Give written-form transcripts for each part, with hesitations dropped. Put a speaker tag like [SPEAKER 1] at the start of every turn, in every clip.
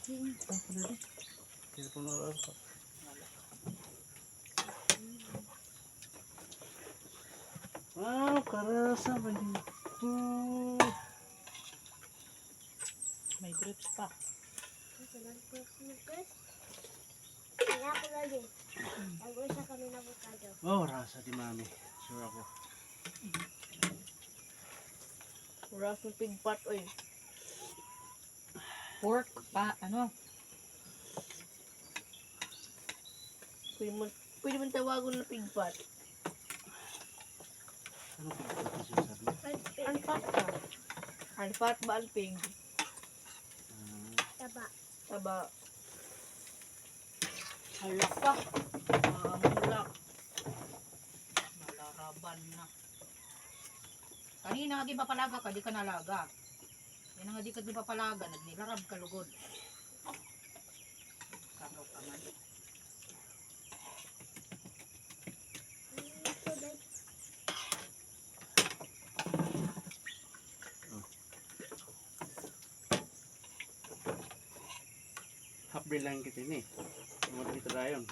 [SPEAKER 1] Wow, karasa ba dito?
[SPEAKER 2] May grapes pa.
[SPEAKER 3] Kaya ako lagi. Nag-uisa kami ng avocado.
[SPEAKER 1] Oh, rasa di mami. Sure ako.
[SPEAKER 2] Wala sa pig pot, oy. Pork pa, ano? Pwede mo tawagon na pig pot.
[SPEAKER 1] Ano ba ito sinasabi?
[SPEAKER 2] Unfat ka. Unfat ba ang pig?
[SPEAKER 3] Taba.
[SPEAKER 2] Taba. Halak ka. Halak. Malaraban na. Kanina nga di papalaga ka, di ka nalaga. Yan nga di ka di papalaga, nagnilarab ka lugod. Kagaw ka man.
[SPEAKER 1] Half-day lang kita ini. Mga dito dayon.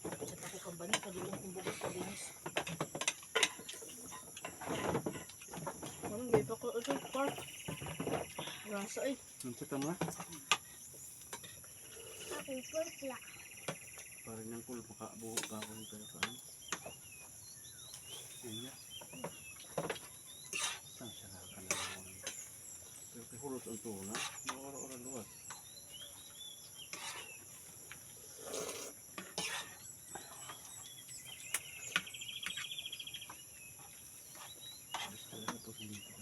[SPEAKER 2] Sa tako kang bani, kadulong kong bukas ka dinis. Anong gaya pa ko ito, pork. Rasa eh.
[SPEAKER 1] Nanti ka mga?
[SPEAKER 3] Aking pork lang.
[SPEAKER 1] Parang yung pool, makabuho ka ako ng pera paano. Yan niya. Saan siya ka na naman? Pero kahulot ang tuna. Maura-ura luwas. Basta talaga ito dito ka.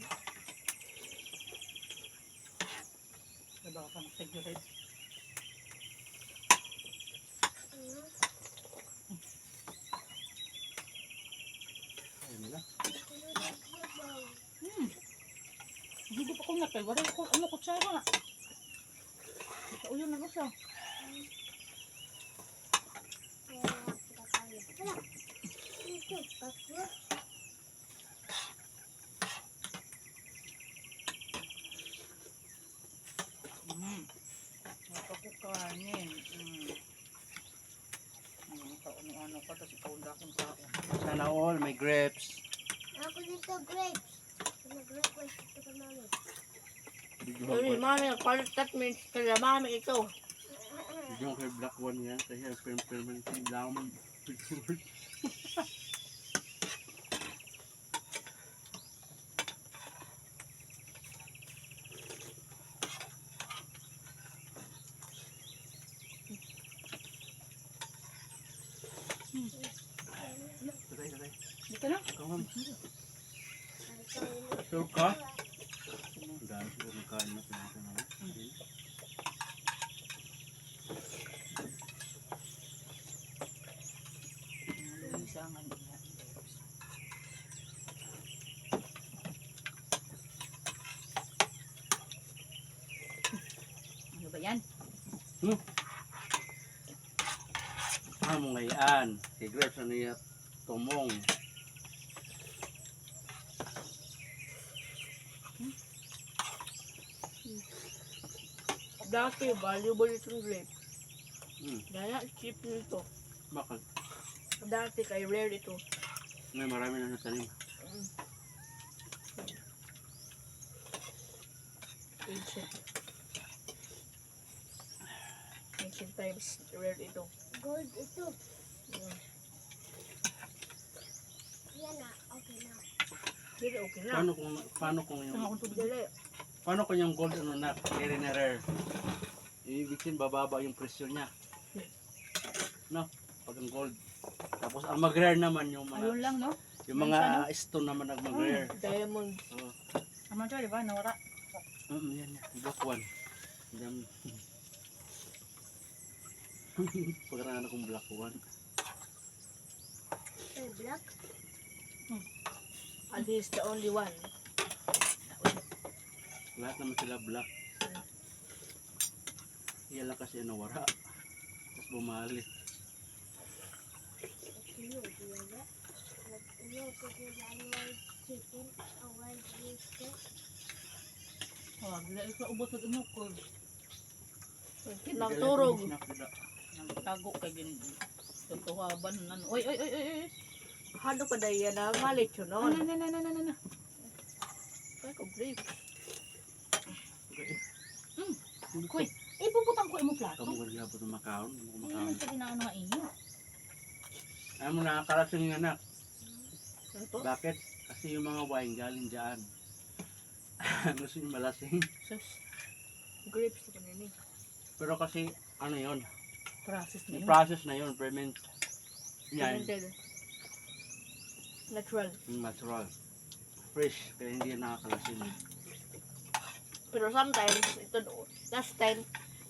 [SPEAKER 2] Diba ka nag-figurate?
[SPEAKER 1] Kaya nila.
[SPEAKER 2] Hindi pa ko na-figurate ko. Ano kutsara? Uyo na ko siya.
[SPEAKER 3] Kaya nakapita tayo. Wala. Ito, tatlo.
[SPEAKER 2] Napakukanin. Ano pa, tapos ipaunda akong taon.
[SPEAKER 1] Sana all, may grapes.
[SPEAKER 3] Ako dito grapes. Nag-request ito ka namin.
[SPEAKER 2] Sorry, mami, nagpalit that means kaya mami ito.
[SPEAKER 1] Yung kay Black One yan, kasi ang permanent lang mo picture. Tatay.
[SPEAKER 2] Dito na.
[SPEAKER 1] Ikaw ma'am. Sure ka? Ang dami siguro ng kain na pinaka naman.
[SPEAKER 2] Lisangan niya. Ano ba yan?
[SPEAKER 1] Mo ngayon. Kay grapes ano niya tumong.
[SPEAKER 2] Dati, valuable itong grape. Kaya, cheap nito.
[SPEAKER 1] Bakit?
[SPEAKER 2] Dati, kay rare ito.
[SPEAKER 1] May marami na natanim.
[SPEAKER 2] Ancient times, rare ito.
[SPEAKER 3] Gold ito. Yan na. Okay na.
[SPEAKER 2] Dili, okay na.
[SPEAKER 1] Paano kung yung
[SPEAKER 2] Dili.
[SPEAKER 1] paano kung yung gold ano na rare na rare? Ibig sabihin bababa yung presyo niya. No? Pag ang gold. Tapos ang mag-rare naman yung
[SPEAKER 2] Ayun
[SPEAKER 1] mga
[SPEAKER 2] lang, no?
[SPEAKER 1] yung mga stone naman ang mag-rare.
[SPEAKER 2] Diamond.
[SPEAKER 1] Oh.
[SPEAKER 2] Naman siya, di ba? Nawara.
[SPEAKER 1] Yan. Black One. Dam. Pagkaraan akong Black One.
[SPEAKER 3] Ay, black.
[SPEAKER 2] And he's the only one.
[SPEAKER 1] Lahat naman sila black. Yan lang kasi nawara. Tapos bumali.
[SPEAKER 3] Ano, diya? Ano, kaya wild chicken o wild rooster?
[SPEAKER 2] Oh, bila ito ubos at inukol. Kinagturog.
[SPEAKER 4] Nagtago kay gin. Tutuhaban nan. Oy, oy, oy, oy, oy.
[SPEAKER 2] Hado pa dahil yan na malit yun
[SPEAKER 4] Ano
[SPEAKER 2] noon.
[SPEAKER 4] na.
[SPEAKER 2] Ay, ko grapes.
[SPEAKER 4] Kuy, ipuputang ko imo plato.
[SPEAKER 1] Kamu kan gihapon ng makaon.
[SPEAKER 4] Hindi naman sa ginaano nga iyo.
[SPEAKER 1] Ayaw mo nakakalasing yung anak.
[SPEAKER 2] Ano to?
[SPEAKER 1] Bakit? Kasi yung mga wine galing dyan. Gusto yung malasing.
[SPEAKER 4] Sus,
[SPEAKER 2] Grapes na kanini.
[SPEAKER 1] Pero kasi, ano yun?
[SPEAKER 4] process na
[SPEAKER 1] Yung
[SPEAKER 4] yun.
[SPEAKER 1] process na yun, ferment. Yan,
[SPEAKER 2] Fermented. Natural.
[SPEAKER 1] yung natural. Fresh, kaya hindi yan nakakalasing.
[SPEAKER 2] Pero sometimes, ito last time,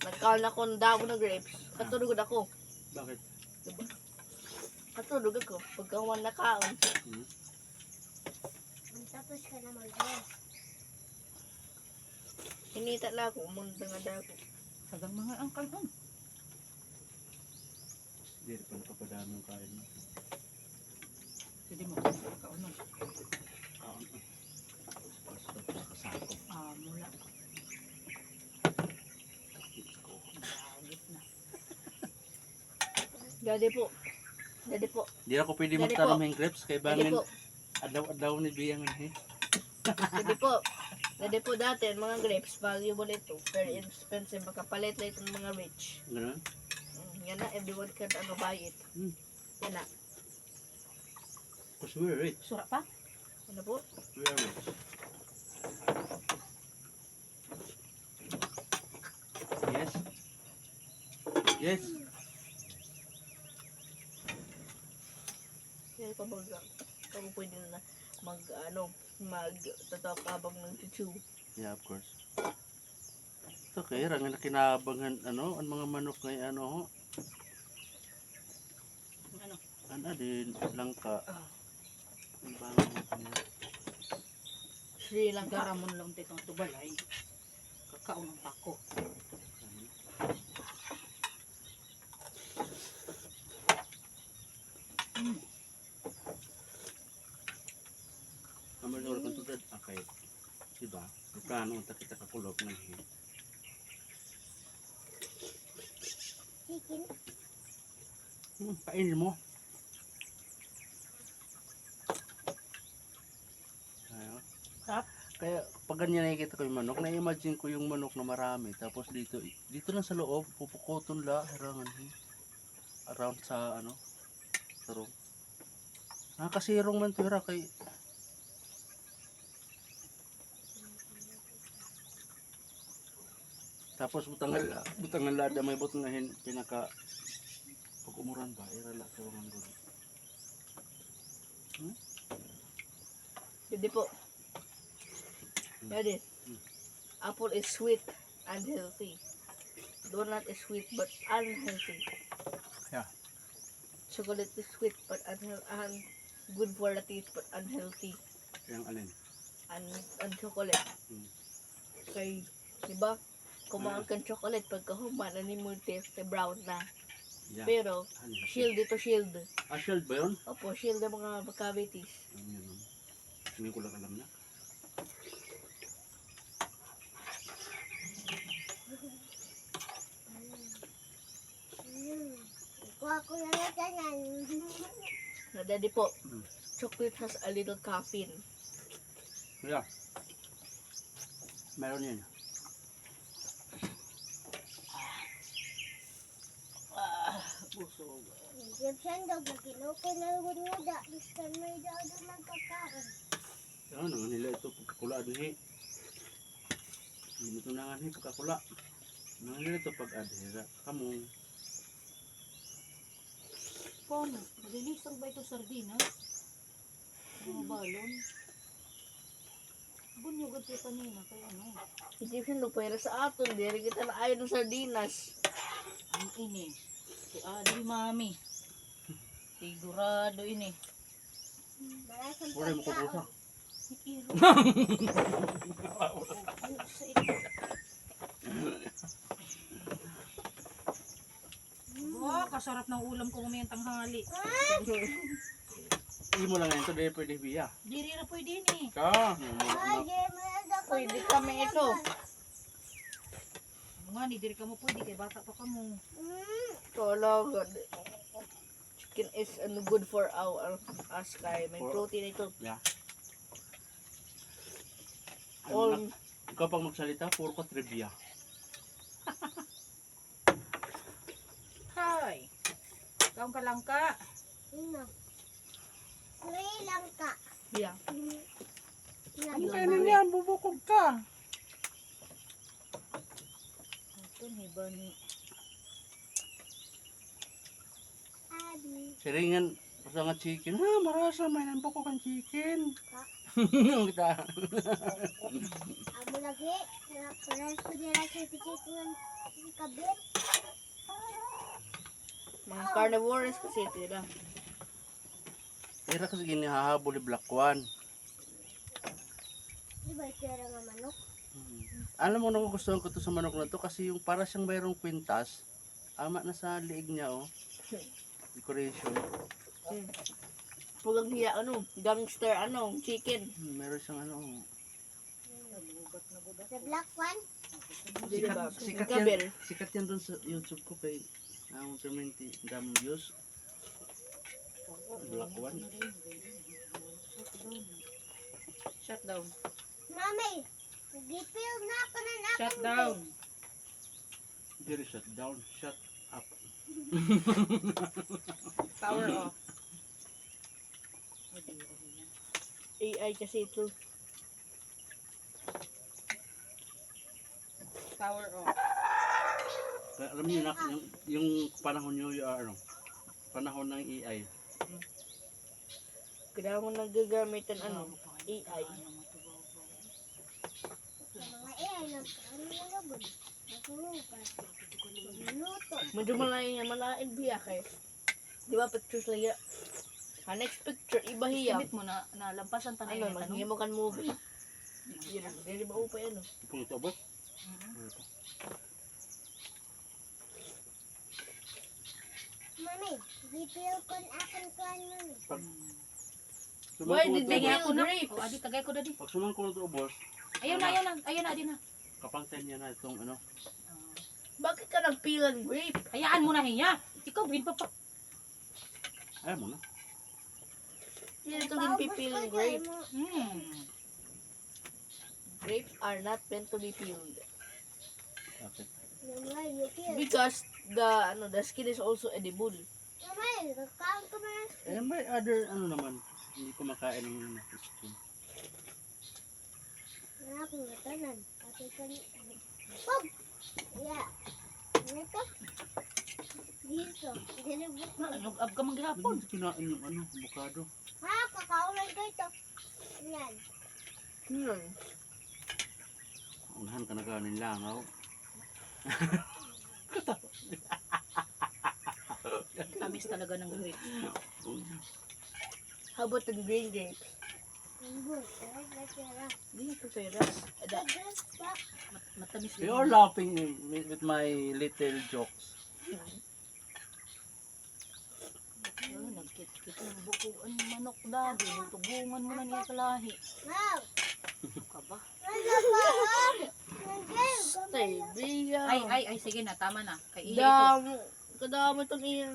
[SPEAKER 2] nagkaon ako ng damo ng grapes. Katulog ako.
[SPEAKER 1] Bakit?
[SPEAKER 2] Diba? Katulog ako. Pagkawan na kaon.
[SPEAKER 1] Hmm?
[SPEAKER 3] Tapos ka na mag-dress.
[SPEAKER 2] Hinita na ako. Umunda nga dago.
[SPEAKER 4] Sagang mga angkal on.
[SPEAKER 1] Hindi rin pala papadami yung kain mo.
[SPEAKER 4] Sige mo, kaunon.
[SPEAKER 1] Kaon. Tapos kasako.
[SPEAKER 4] Mula. Bagit na.
[SPEAKER 2] Daddy po. Daddy po.
[SPEAKER 1] Hindi ako pwede
[SPEAKER 2] Daddy
[SPEAKER 1] magtanong
[SPEAKER 2] po.
[SPEAKER 1] ng crepes kay
[SPEAKER 2] Daddy
[SPEAKER 1] bangin
[SPEAKER 2] po.
[SPEAKER 1] adlaw ni Biyang eh.
[SPEAKER 2] Daddy po. Daddy po dati, ang mga grapes, valuable ito. Very expensive. Makapalit na itong mga rich.
[SPEAKER 1] Ganun?
[SPEAKER 2] Yan na, everyone can buy it.
[SPEAKER 1] Hmm.
[SPEAKER 2] Yan na.
[SPEAKER 1] Because we're rich.
[SPEAKER 4] Sura pa?
[SPEAKER 2] Ano po?
[SPEAKER 1] We are rich. Yes. Yes.
[SPEAKER 2] Yan pa mag, kung pwede na mag-tatak abang ng chuchu.
[SPEAKER 1] Yeah, of course. Ito kaya, rangan na kinabangan, ang mga manok ngayon,
[SPEAKER 4] Ano?
[SPEAKER 1] din, langka.
[SPEAKER 2] Ah.
[SPEAKER 1] Ang bangon mo niya.
[SPEAKER 2] Sri Lanka.
[SPEAKER 4] Garamon lang dito ang tubalay. Kakao ng pako.
[SPEAKER 1] Ang mga kung tulad, okay. Diba? Plano ang kita kakulog ng hin.
[SPEAKER 3] Chicken.
[SPEAKER 1] Kainin mo. Ayo.
[SPEAKER 4] Sarap.
[SPEAKER 1] Kaya pag ganyan nakikita ko yung manok, na-imagine ko yung manok na marami. Tapos dito lang sa loob, pupukoton la, harangan. Around sa sarong. Nakakasirong man to kay tapos butangan lada may butangahin pinaka pag-umuran ba irala sa mga gulo.
[SPEAKER 2] Daddy po. Daddy. Apple is sweet and healthy. Donut is sweet but unhealthy.
[SPEAKER 1] Yeah.
[SPEAKER 2] Chocolate is sweet but unhealthy. Good for the teeth but unhealthy.
[SPEAKER 1] Yung alin?
[SPEAKER 2] And chocolate.
[SPEAKER 1] Hmm.
[SPEAKER 2] Kay, diba? Kumain kang chocolate pagka humana ni mo taste brown na.
[SPEAKER 1] Yeah.
[SPEAKER 2] Pero,
[SPEAKER 1] Ano,
[SPEAKER 2] shield ito shield.
[SPEAKER 1] shield ba yun?
[SPEAKER 2] Opo, shield ng mga cavities.
[SPEAKER 1] Yun. Hindi ko lang alam na.
[SPEAKER 3] Kuha ko na na ganyan.
[SPEAKER 2] Na daddy po,
[SPEAKER 1] Hmm.
[SPEAKER 2] chocolate has a little caffeine.
[SPEAKER 1] Yeah. Meron yan.
[SPEAKER 4] Busog.
[SPEAKER 3] Egyptian dog, kinukay na lugod nga da. Biskan may daw magkakaon.
[SPEAKER 1] Ano naman nila ito pagkakula din Hindi ito na nga pagkakula. Ano nila ito pag-adhera. Kamong.
[SPEAKER 4] Paano? Lilisang ba ito sardinas? Mga balon? Bunyugad siya kanina kaya
[SPEAKER 2] Egyptian do pwera sa aton, diri kita na ayaw ng sardinas.
[SPEAKER 4] Ang ini. Si Adi Mami. Sigurado ini.
[SPEAKER 3] Marasang
[SPEAKER 1] Wala mo kukusa.
[SPEAKER 4] Si Iro. Sa ito. Wow, kasarap ng ulam ko mamayang tanghali.
[SPEAKER 1] Hindi mo lang yan ito. Dahil pwede biya.
[SPEAKER 4] Diri na pwede ni.
[SPEAKER 1] Ka.
[SPEAKER 3] Ay, may ada ko
[SPEAKER 2] Pwede
[SPEAKER 3] na
[SPEAKER 2] kami ito.
[SPEAKER 4] Nga ni diri ka mo pwede kay bata pa ka mo.
[SPEAKER 2] Talaga. Chicken is good for us kay may
[SPEAKER 1] For-
[SPEAKER 2] protein ito.
[SPEAKER 1] Yeah.
[SPEAKER 2] All
[SPEAKER 1] Ikaw pag magsalita, puro ka trivia.
[SPEAKER 4] Hi. Kaon ka lang ka.
[SPEAKER 3] Sino? Sri Lanka.
[SPEAKER 2] yeah.
[SPEAKER 4] Ano
[SPEAKER 2] kayo
[SPEAKER 4] niyan? Bubukog ka. Ito ni Bani.
[SPEAKER 3] Abi.
[SPEAKER 1] Siringan, basta nga chicken. Ha, marasa, may namboko kang chicken. Kita.
[SPEAKER 3] Amo lagi. Nakaparas ko nila sa pichit ng kabit.
[SPEAKER 2] Mga carnivores kasi tira.
[SPEAKER 1] Kaya kasi ginihahabol ni Black One.
[SPEAKER 3] Di ba ito nga manok?
[SPEAKER 1] Alam mo, nagugustuhan ko to sa manok na to kasi yung para siyang mayroong kwintas. Ama na sa liig niya, oh. Decoration.
[SPEAKER 2] Pulang hiya gangster chicken.
[SPEAKER 1] Meron siyang ano, oh.
[SPEAKER 3] The black one?
[SPEAKER 2] Diba?
[SPEAKER 1] Sikat
[SPEAKER 2] Kabel.
[SPEAKER 1] yan, sikat yan dun sa YouTube ko kay ang community, daming views. Black One.
[SPEAKER 4] Shut down.
[SPEAKER 3] Mami, gipil na ako na na.
[SPEAKER 4] Shut down.
[SPEAKER 1] Very shut down, shut up.
[SPEAKER 4] Power off.
[SPEAKER 2] AI kasi ito.
[SPEAKER 4] Power off.
[SPEAKER 1] Kaya alam niyo na, yung panahon niyo yung ano, panahon ng AI.
[SPEAKER 2] Kailangan mo nagagamitan AI.
[SPEAKER 3] Sa mga AI na ano na labon. Nakulugan. Luto.
[SPEAKER 2] Medyo malain biya kay. Di ba pictures lang ya? Next picture, iba hiya.
[SPEAKER 4] Ibit mo na nalampasan tanay na
[SPEAKER 2] Maghingi mo kan movie. Yun, hindi ba upay
[SPEAKER 1] Kung ito abot?
[SPEAKER 3] Mami, gipil ko na akong kuhan mami.
[SPEAKER 2] Why did they
[SPEAKER 4] Tagay
[SPEAKER 2] get
[SPEAKER 4] ako na.
[SPEAKER 2] grapes?
[SPEAKER 4] O adi tagay ko dadi.
[SPEAKER 1] Pag sumang ko ito ubos,
[SPEAKER 4] Ayun na adi na.
[SPEAKER 1] kapangtay niya na itong ano.
[SPEAKER 2] Bakit ka nagpilan grape?
[SPEAKER 4] Hayaan mo na hiya. Ikaw bin pa.
[SPEAKER 1] Ayaw mo na.
[SPEAKER 2] Hindi ito din pipilang grape. Grapes are not meant to be peeled.
[SPEAKER 1] Bakit?
[SPEAKER 3] Mami, gipil.
[SPEAKER 2] Because the skin is also edible.
[SPEAKER 3] Mami, kakaon ko na.
[SPEAKER 1] Eh, may other ano naman. Hindi ko makain ng skin.
[SPEAKER 3] Wala akong matanan. Ate ka ni... Pog! Yeah. Ano ka? Dito. Dinibuk mo.
[SPEAKER 4] Nag-ab ka maghapon.
[SPEAKER 1] Hindi kinain yung ano, avocado.
[SPEAKER 3] Ha? Kakaulan ko ito. Yan.
[SPEAKER 2] Yun.
[SPEAKER 1] Unahan ka na kanin langaw.
[SPEAKER 4] Tamis talaga ng grapes.
[SPEAKER 2] How about the green grapes?
[SPEAKER 3] Ambot. Ay, natira.
[SPEAKER 2] Hindi ito peras.
[SPEAKER 3] Agad pa.
[SPEAKER 4] Matamis din.
[SPEAKER 1] You're laughing with my little jokes.
[SPEAKER 4] Nagkit-kit ng bukuan ng manok dadi. Tubungan mo na niya kalahi.
[SPEAKER 3] Wow.
[SPEAKER 4] Ka ba?
[SPEAKER 3] Ano ba? Nandiyan.
[SPEAKER 2] Stay, biya.
[SPEAKER 4] Ay, sige na. Tama na. Kay iya ito.
[SPEAKER 2] Kadamo itong iya.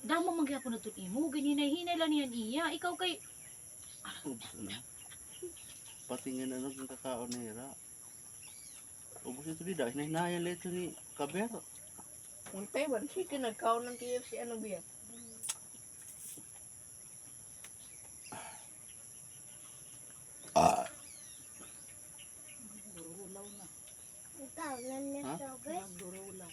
[SPEAKER 4] Damo magyapon na ito imo. Hinay lang niyan iya. Ikaw kay...
[SPEAKER 1] Oops, ano? Patingin ano yung kakao nila. Ubus ito di dahil hinahinayang leto ni Kaber.
[SPEAKER 2] Untay ba? Chicken nagkaon ng KFC biya?
[SPEAKER 4] Durulaw na.
[SPEAKER 3] Ikaw, nanito, guys.
[SPEAKER 4] Durulaw.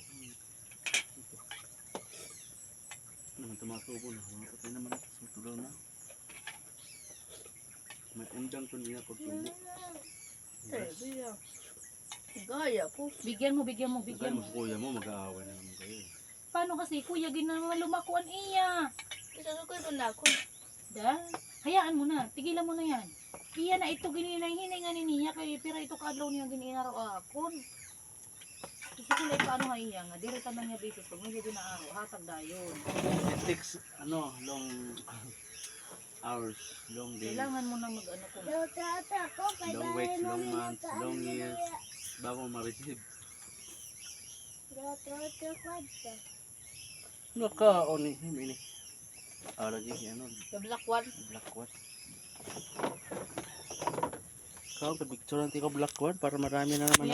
[SPEAKER 1] Naman tumatubo na. Mga patay naman ito. Sutuloy na. May endang to niya ko tubo.
[SPEAKER 2] Stay, biya. Gaya po.
[SPEAKER 4] Bigyan mo.
[SPEAKER 1] Kaya mo sa kuya mo, mag-aaway na naman kayo.
[SPEAKER 4] Paano kasi kuya ginawa lumakuan iya?
[SPEAKER 2] Isa ko ito na ako.
[SPEAKER 4] Da? Hayaan mo na. Tigilan mo na yan. Iya na ito gininay-hinay nga niya kay pira ito kadlaw niya gininaraw akon. Gusto ko lang paano nga iya nga. Dire ka na niya basis pag may hindi na araw. Hatag dayon.
[SPEAKER 1] It takes, ano, long hours, long days,
[SPEAKER 4] Kailangan mo na mag-ano ko.
[SPEAKER 3] Tata ko, kay
[SPEAKER 1] long
[SPEAKER 3] dahil
[SPEAKER 1] weeks, long
[SPEAKER 3] mami
[SPEAKER 1] months,
[SPEAKER 3] nagkaan
[SPEAKER 1] long
[SPEAKER 3] na
[SPEAKER 1] years,
[SPEAKER 3] mamaya.
[SPEAKER 1] bago ma-receive.
[SPEAKER 3] Otro kwarto.
[SPEAKER 1] Nakaon ni ini. Lagi ano,
[SPEAKER 2] The black one.
[SPEAKER 1] black one. Kau picture nanti ko black one para marami na naman.